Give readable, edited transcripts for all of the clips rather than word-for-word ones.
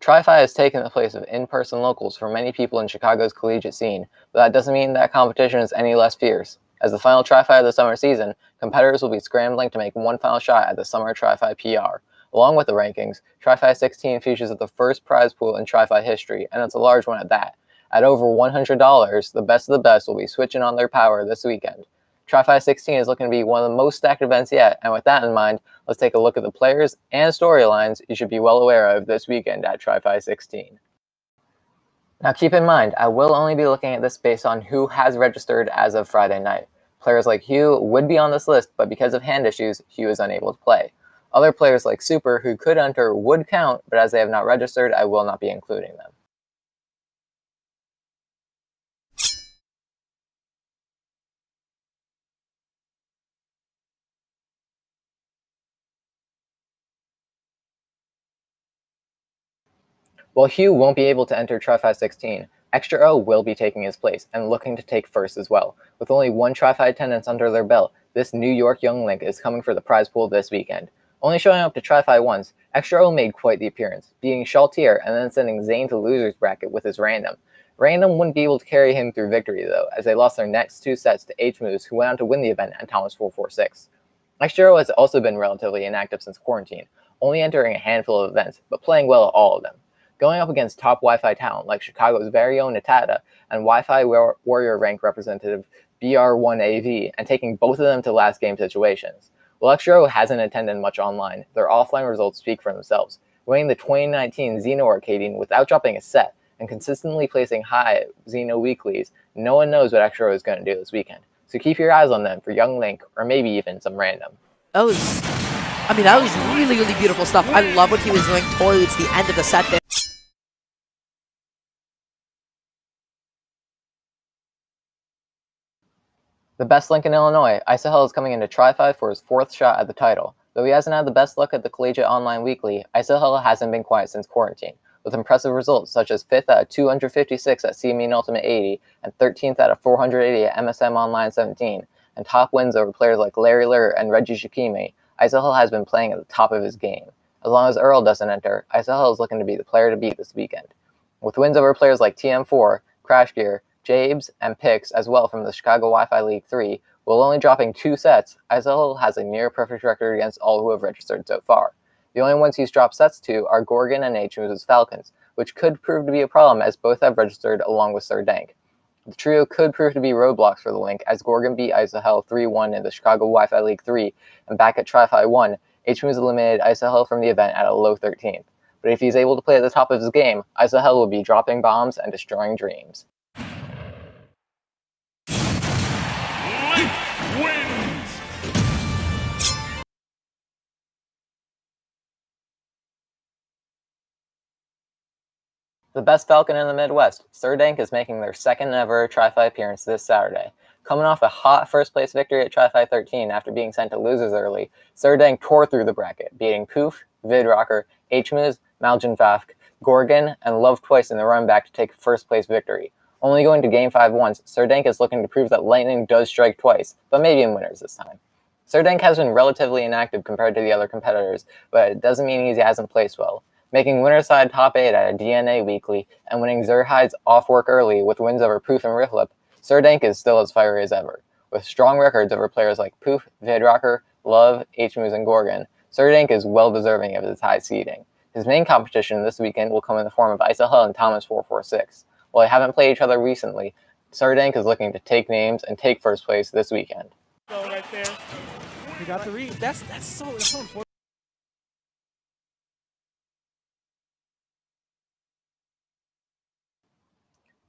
TriFi has taken the place of in-person locals for many people in Chicago's collegiate scene, but that doesn't mean that competition is any less fierce. As the final TriFi of the summer season, competitors will be scrambling to make one final shot at the summer TriFi PR. Along with the rankings, TriFi 16 features the first prize pool in TriFi history, and it's a large one at that. At over $100, the best of the best will be switching on their power this weekend. TriFi 16 is looking to be one of the most stacked events yet, and with that in mind, let's take a look at the players and storylines you should be well aware of this weekend at TriFi 16. Now keep in mind, I will only be looking at this based on who has registered as of Friday night. Players like Hugh would be on this list, but because of hand issues, Hugh is unable to play. Other players like Super, who could enter, would count, but as they have not registered, I will not be including them. While Hugh won't be able to enter TriFi 16, Extra O will be taking his place and looking to take first as well. With only one TriFi attendance under their belt, this New York Younglink is coming for the prize pool this weekend. Only showing up to TriFi once, Extra O made quite the appearance, beating Shaltier and then sending Zane to loser's bracket with his random. Random wouldn't be able to carry him through victory though, as they lost their next two sets to H-Moose, who went on to win the event at Thomas 446. Extra O has also been relatively inactive since quarantine, only entering a handful of events, but playing well at all of them. Going up against top Wi-Fi talent like Chicago's very own Natada and Wi-Fi Warrior rank representative BR1AV, and taking both of them to last game situations. While Extra hasn't attended much online, their offline results speak for themselves, winning the 2019 Xeno Arcadian without dropping a set, and consistently placing high at Xeno Weeklies. No one knows what Extra is going to do this weekend, so keep your eyes on them for Younglink or maybe even some random. That was really, really beautiful stuff. I love what he was doing towards the end of the set there. The best link in Illinois, ISAH is coming into TriFi for his fourth shot at the title. Though he hasn't had the best luck at the Collegiate Online Weekly, ISAH hasn't been quiet since quarantine, with impressive results such as 5th out of 256 at CME Ultimate 80 and 13th out of 480 at MSM Online 17, and top wins over players like Larry Lur and Reggie Shikimi. ISAH has been playing at the top of his game. As long as Earl doesn't enter, ISAH is looking to be the player to beat this weekend. With wins over players like TM4, Crash Gear, Jabes, and Pix, as well from the Chicago Wi-Fi League 3, while only dropping 2 sets, ISAH has a near-perfect record against all who have registered so far. The only ones he's dropped sets to are Gorgon and H-Moose's Falcons, which could prove to be a problem as both have registered along with Sardank. The trio could prove to be roadblocks for the link, as Gorgon beat ISAH 3-1 in the Chicago Wi-Fi League 3, and back at TriFi 1, H-Moose eliminated ISAH from the event at a low 13th. But if he's able to play at the top of his game, ISAH will be dropping bombs and destroying dreams. The best Falcon in the Midwest, Sardank, is making their second ever TriFi appearance this Saturday. Coming off a hot first-place victory at TriFi 13 after being sent to losers early, Sardank tore through the bracket, beating Poof, Vid Rocker, H-Moose, Maljan Fafk, Gorgon, and Love twice in the run back to take first-place victory. Only going to Game 5 once, Sardank is looking to prove that lightning does strike twice, but maybe in winners this time. Sardank has been relatively inactive compared to the other competitors, but it doesn't mean he hasn't placed well. Making winner's side top 8 at a DNA Weekly and winning Zerhide's off work early with wins over Poof and Riflip, Sardank is still as fiery as ever. With strong records over players like Poof, Vid Rocker, Love, H-Moose, and Gorgon, Sardank is well deserving of his high seeding. His main competition this weekend will come in the form of ISAH and Thomas 446. While they haven't played each other recently, Sardank is looking to take names and take first place this weekend. Go right there. You got the read. That's so important.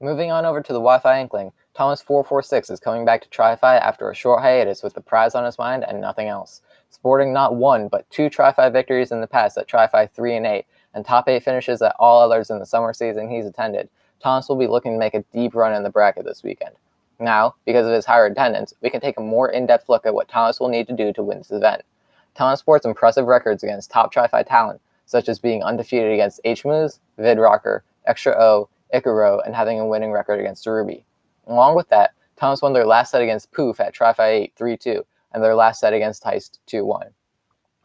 Moving on over to the Wi-Fi Inkling, Thomas 446 is coming back to TriFi after a short hiatus with the prize on his mind and nothing else. Sporting not one, but 2 TriFi victories in the past at TriFi 3 and 8, and top 8 finishes at all others in the summer season he's attended, Thomas will be looking to make a deep run in the bracket this weekend. Now, because of his higher attendance, we can take a more in-depth look at what Thomas will need to do to win this event. Thomas sports impressive records against top TriFi talent, such as being undefeated against H-Moose, Vid Rocker, Extra O, Icaro, and having a winning record against Surubi. Along with that, Thomas won their last set against Poof at TriFi 8 3-2, and their last set against Heist 2-1.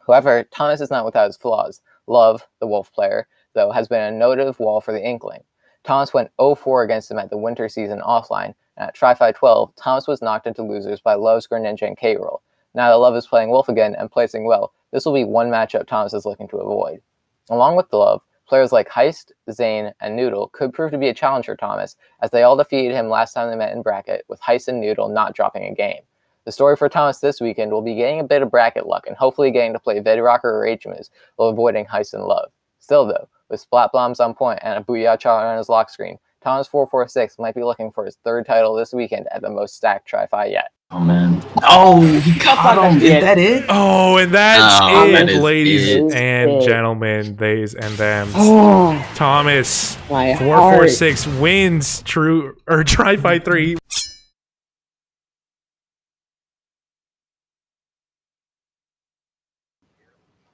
However, Thomas is not without his flaws. Love, the Wolf player, though, has been a noted wall for the Inkling. Thomas went 0-4 against him at the winter season offline, and at TriFi 12, Thomas was knocked into losers by Love's Greninja and K-Roll. Now that Love is playing Wolf again and placing well, this will be one matchup Thomas is looking to avoid. Along with the Love, players like Heist, Sane, and Noodle could prove to be a challenge for Thomas, as they all defeated him last time they met in bracket, with Heist and Noodle not dropping a game. The story for Thomas this weekend will be getting a bit of bracket luck and hopefully getting to play Vid Rocker or H-Moves while avoiding Heist and Love. Still though, with Splat Bombs on point and a Booyah Char on his lock screen, Thomas 446 might be looking for his third title this weekend at the most stacked TriFi yet. Oh man. Oh, he caught him. Is that it? Oh, and that's that it, is ladies it. and gentlemen, theys and thems. Oh, Thomas my 446 wins TriFi 3.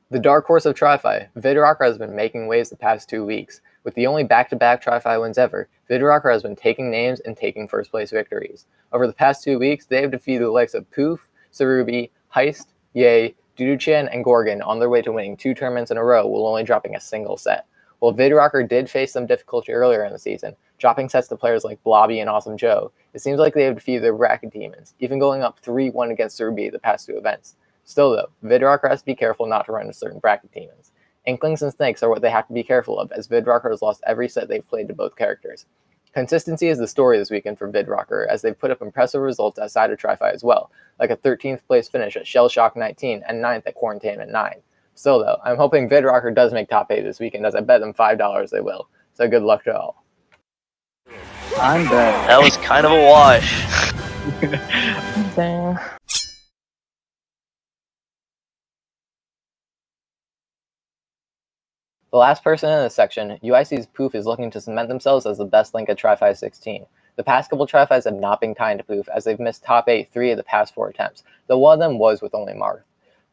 The dark horse of TriFi, Vid Rocker has been making waves the past 2 weeks. With the only back-to-back TriFi wins ever, Vid Rocker has been taking names and taking first-place victories. Over the past 2 weeks, they have defeated the likes of Poof, Surubi, Heist, Yay, Duduchan, and Gorgon on their way to winning 2 tournaments in a row while only dropping a single set. While Vid Rocker did face some difficulty earlier in the season, dropping sets to players like Blobby and Awesome Joe, it seems like they have defeated their bracket demons, even going up 3-1 against Surubi the past 2 events. Still though, Vid Rocker has to be careful not to run into certain bracket demons. Inklings and Snakes are what they have to be careful of, as Vid Rocker has lost every set they've played to both characters. Consistency is the story this weekend for Vid Rocker, as they've put up impressive results outside of TriFi as well, like a 13th place finish at Shell Shock 19 and 9th at Quarantainment 9. Still though, I'm hoping Vid Rocker does make top 8 this weekend, as I bet them $5 they will. So good luck to all. I'm dead. That was kind of a wash. Dang. The last person in this section, UIC's Poof is looking to cement themselves as the best link at TriFi 16. The past couple TriFis have not been kind to Poof, as they've missed top 8 3 of the past 4 attempts, though one of them was with only Marth.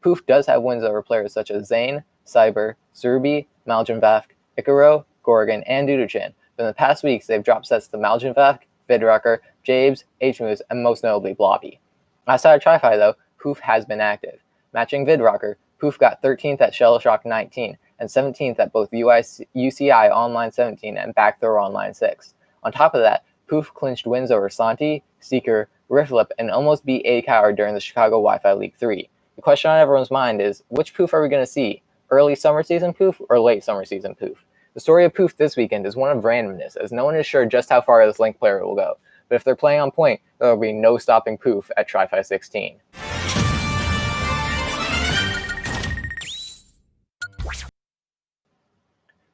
Poof does have wins over players such as Zane, Cyber, Surubi, Maljanvafk, Icaro, Gorgon, and Duduchan, but in the past weeks they've dropped sets to Maljanvafk, Vid Rocker, Jabes, H-Moves, and most notably Blobby. Outside of TriFi though, Poof has been active. Matching Vid Rocker, Poof got 13th at Shell Shock 19, and 17th at both UCI Online 17 and Backthrow Online 6. On top of that, Poof clinched wins over Santi, Seeker, Rifflip, and almost beat A-Coward during the Chicago Wi-Fi League 3. The question on everyone's mind is, which Poof are we going to see? Early summer season Poof or late summer season Poof? The story of Poof this weekend is one of randomness, as no one is sure just how far this Link player will go. But if they're playing on point, there will be no stopping Poof at TriFi 16.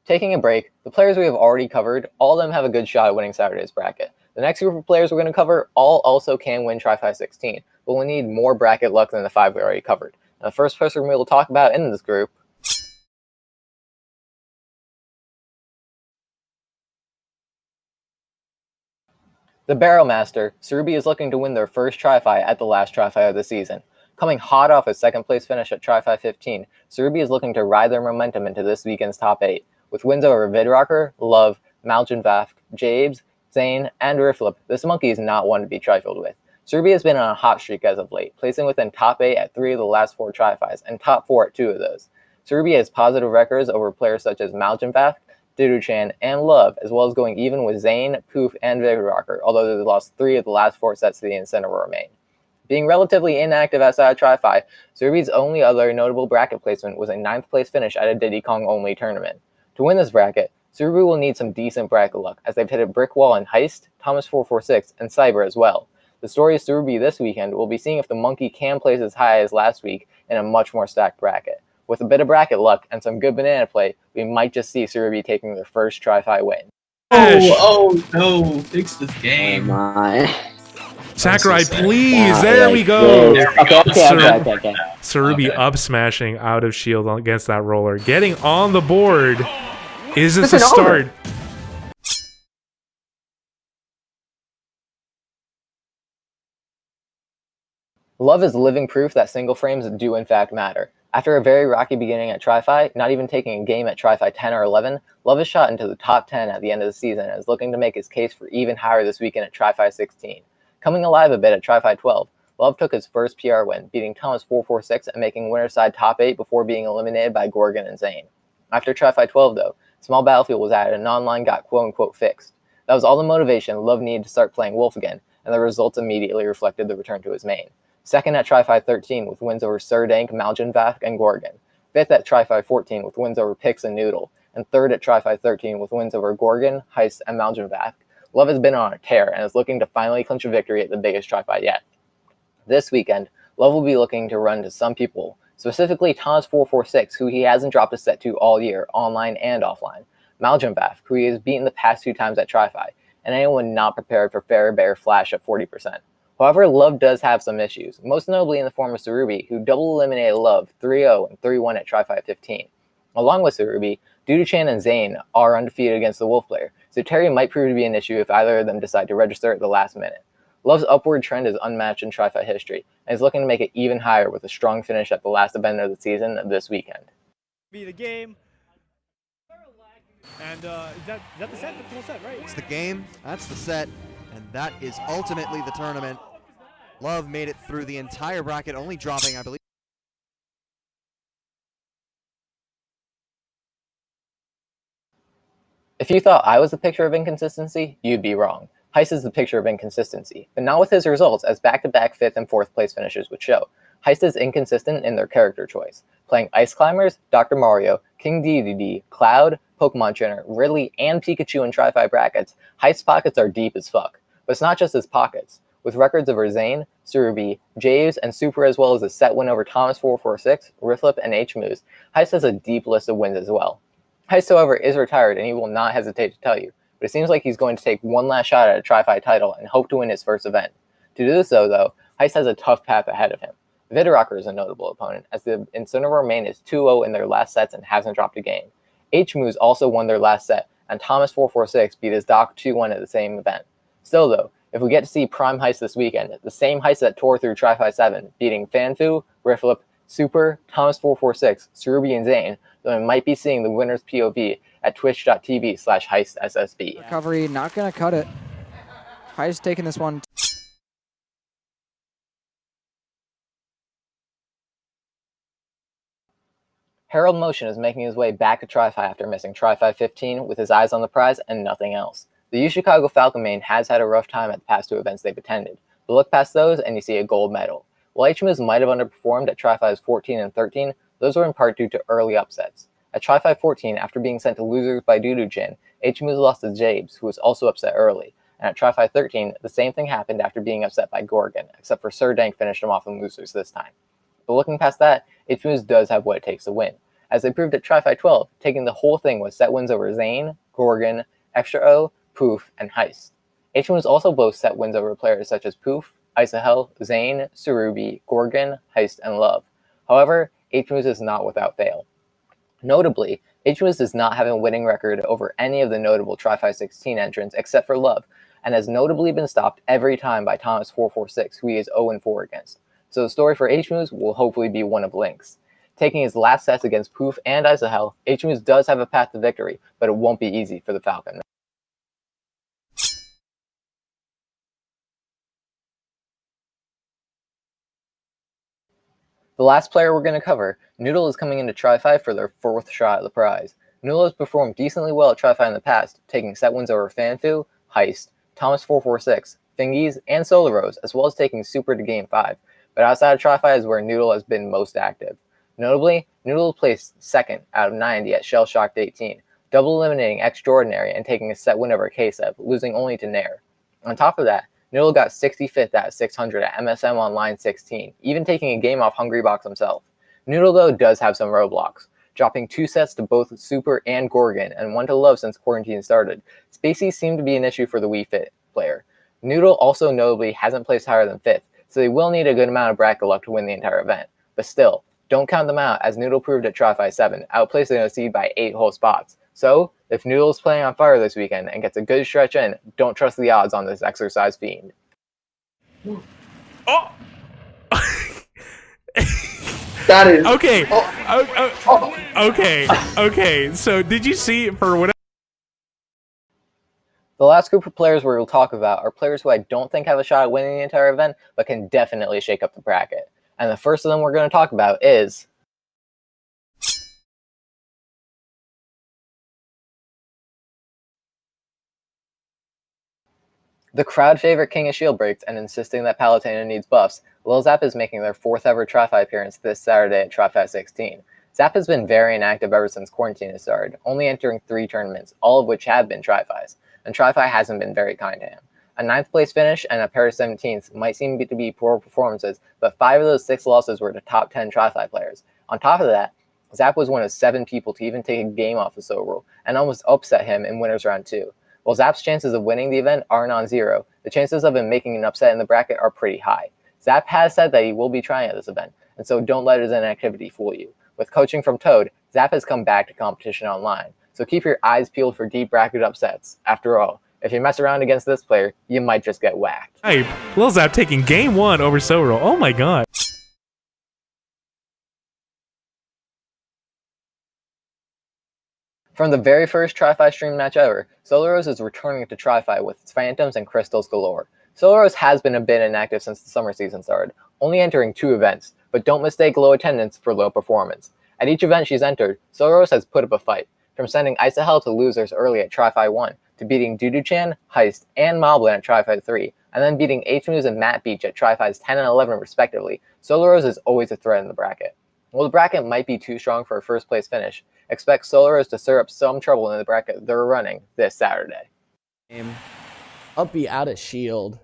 Taking a break, the players we have already covered, all of them have a good shot at winning Saturday's bracket. The next group of players we're going to cover all also can win TriFi 16, but we'll need more bracket luck than the 5 we already covered. Now, the first person we will talk about in this group the Barrel Master. Surubi is looking to win their first TriFi at the last TriFi of the season. Coming hot off a second place finish at TriFi 15, Surubi is looking to ride their momentum into this weekend's top 8. With wins over Vid Rocker, Love, Maljanvafk, Jabes, Zane, and Rifflip, this monkey is not one to be trifled with. Surubi has been on a hot streak as of late, placing within top 8 at 3 of the last 4 TriFis, and top 4 at 2 of those. Surubi has positive records over players such as Maljanvafk, Duduchan, and Love, as well as going even with Zane, Poof, and Vid Rocker, although they lost 3 of the last 4 sets to the Incineroar main. Being relatively inactive outside of TriFi, Surubi's only other notable bracket placement was a 9th place finish at a Diddy Kong only tournament. To win this bracket, Surubi will need some decent bracket luck, as they've hit a brick wall in Heist, Thomas 446, and Cyber as well. The story of Surubi this weekend will be seeing if the monkey can place as high as last week in a much more stacked bracket. With a bit of bracket luck and some good banana play, we might just see Surubi taking their first TriFi win. Oh no, fix this game. Oh my. Sakurai, so sad. please, there we go. There we go. Okay. Surubi Okay. up smashing out of shield against that roller. Getting on the board. Is this a Listen, start? Love is living proof that single frames do in fact matter. After a very rocky beginning at TriFi, not even taking a game at TriFi 10 or 11, Love is shot into the top 10 at the end of the season and is looking to make his case for even higher this weekend at TriFi 16. Coming alive a bit at TriFi 12, Love took his first PR win, beating Thomas 446 and making winner side top 8 before being eliminated by Gorgon and Zane. After TriFi 12 though, Small Battlefield was added and online got quote-unquote fixed. That was all the motivation Love needed to start playing Wolf again, and the results immediately reflected the return to his main. Second at TriFi 13 with wins over Sardank, Maljanvath, and Gorgon. Fifth at TriFi 14 with wins over Pix and Noodle. And third at TriFi 13 with wins over Gorgon, Heist, and Maljanvath. Love has been on a tear and is looking to finally clinch a victory at the biggest TriFi yet. This weekend, Love will be looking to run to some people, specifically Thomas446, who he hasn't dropped a set to all year, online and offline, Maljanvath, who he has beaten the past 2 times at TriFi, and anyone not prepared for Fair Bear Flash at 40%. However, Love does have some issues, most notably in the form of Surubi, who double eliminated Love 3-0 and 3-1 at TriFi 15. Along with Surubi, Dudu-chan and Sane are undefeated against the Wolf player, so Terry might prove to be an issue if either of them decide to register at the last minute. Love's upward trend is unmatched in TriFi history, and is looking to make it even higher with a strong finish at the last event of the season this weekend. Be the game. And is that the set? The full set, right? It's the game, that's the set, and that is ultimately the tournament. Love made it through the entire bracket, only dropping, I believe. If you thought I was the picture of inconsistency, you'd be wrong. Heist is the picture of inconsistency, but not with his results, as back-to-back 5th and 4th place finishes would show. Heist is inconsistent in their character choice, playing Ice Climbers, Dr. Mario, King Dedede, Cloud, Pokemon Trainer, Ridley, and Pikachu in TriFi brackets. Heist's pockets are deep as fuck. But it's not just his pockets. With records over Sane, Surubi, Javes, and Super, as well as a set win over Thomas446, Riflip, and H-Moose, Heist has a deep list of wins as well. Heist, however, is retired, and he will not hesitate to tell you, but it seems like he's going to take one last shot at a TriFi title and hope to win his first event. To do so, though, Heist has a tough path ahead of him. Vid Rocker is a notable opponent, as the Incineroar main is 2-0 in their last sets and hasn't dropped a game. H-Moose also won their last set, and Thomas446 beat his Doc 2-1 at the same event. Still, though, if we get to see Prime Heist this weekend, the same Heist that tore through TriFi 7, beating Fanfu, Riflip, Super, Thomas446, Surubi, and Sane, then we might be seeing the winner's POV at twitch.tv/HeistSSB. Recovery, not going to cut it. Heist taking this one. Harold Motion is making his way back to TriFi after missing TriFi 15 with his eyes on the prize and nothing else. The U Chicago Falcon main has had a rough time at the past 2 events they've attended, but look past those and you see a gold medal. While H-Moose might have underperformed at TriFi's 14 and 13, those were in part due to early upsets. At TriFi 14, after being sent to losers by Dudu-chan, H-Moose lost to Jabes, who was also upset early. And at TriFi 13, the same thing happened after being upset by Gorgon, except for Sardank finished him off in losers this time. But looking past that, H-Moose does have what it takes to win, as they proved at TriFi 12, taking the whole thing with set wins over Sane, Gorgon, Extra O, Poof, and Heist. H-Moose also boasts set wins over players such as Poof, ISAH, Sane, Surubi, Gorgon, Heist, and Love. However, H-Moose is not without fail. Notably, H-Moose does not have a winning record over any of the notable TriFi 16 entrants except for Love, and has notably been stopped every time by Thomas446, who he is 0-4 against. So the story for H-Moose will hopefully be one of links. Taking his last sets against Poof and ISAH, H-Moose does have a path to victory, but it won't be easy for the Falcon. The last player we're going to cover, Noodle, is coming into TriFi for their 4th shot at the prize. Noodle has performed decently well at TriFi in the past, taking set wins over Fanfu, Heist, Thomas446, Fingies, and Solarose, as well as taking Super to Game 5. But outside of TriFi is where Noodle has been most active. Notably, Noodle placed 2nd out of 90 at Shell Shocked 18, double eliminating Extraordinary and taking a set win over K-Seb, losing only to Nair. On top of that, Noodle got 65th out of 600 at MSM Online 16, even taking a game off Hungrybox himself. Noodle, though, does have some roadblocks, dropping 2 sets to both Super and Gorgon, and 1 to Love since quarantine started. Spacey seemed to be an issue for the Wii Fit player. Noodle also notably hasn't placed higher than 5th, so they will need a good amount of bracket luck to win the entire event. But still, don't count them out, as Noodle proved at TriFi 7, outplacing a seed by 8 whole spots. So, if Noodle's playing on fire this weekend and gets a good stretch in, don't trust the odds on this exercise fiend. Oh! That is Okay. Okay. So did you see for whatever? The last group of players we will talk about are players who I don't think have a shot at winning the entire event, but can definitely shake up the bracket. And the first of them we're going to talk about is The crowd favorite King of Shield breaks and insisting that Palutena needs buffs, Lil Zap is making their 4th ever TriFi appearance this Saturday at TriFi 16. Zap has been very inactive ever since quarantine has started, only entering 3 tournaments, all of which have been TriFis, and TriFi hasn't been very kind to him. A 9th place finish and a pair of 17th might seem to be poor performances, but 5 of those 6 losses were to top 10 TriFi players. On top of that, Zap was one of 7 people to even take a game off of Surubi, and almost upset him in Winners Round 2. While Zap's chances of winning the event are non-zero, the chances of him making an upset in the bracket are pretty high. Zap has said that he will be trying at this event, and so don't let his inactivity fool you. With coaching from Toad, Zap has come back to competition online, so keep your eyes peeled for deep bracket upsets. After all, if you mess around against this player, you might just get whacked. Hey, Lil Zap taking game 1 over Surubi. Oh my god. From the very first TriFi stream match ever, Solarose is returning to TriFi with its Phantoms and Crystals galore. Solarose has been a bit inactive since the summer season started, only entering 2 events, but don't mistake low attendance for low performance. At each event she's entered, Solarose has put up a fight, from sending ISAH to losers early at TriFi 1, to beating Dudu-chan, Heist, and Moblin at TriFi 3, and then beating H-News and Matt Beach at TriFi's 10 and 11 respectively. Solarose is always a threat in the bracket. While the bracket might be too strong for a first place finish, expect Solarose to stir up some trouble in the bracket they're running this Saturday. Up be out of shield.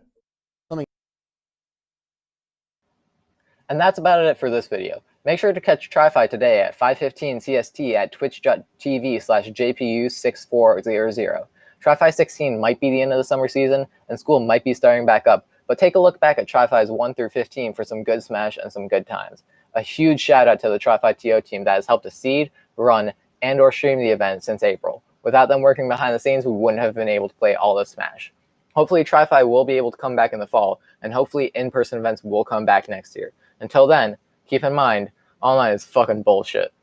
And that's about it for this video. Make sure to catch TriFi today at 5:15 CST at twitch.tv/JPU6400. TriFi 16 might be the end of the summer season, and school might be starting back up, but take a look back at TriFi's 1 through 15 for some good Smash and some good times. A huge shout out to the TriFi TO team that has helped to seed, run, and or stream the event since April. Without them working behind the scenes, we wouldn't have been able to play all of Smash. Hopefully TriFi will be able to come back in the fall, and hopefully in-person events will come back next year. Until then, keep in mind, online is fucking bullshit.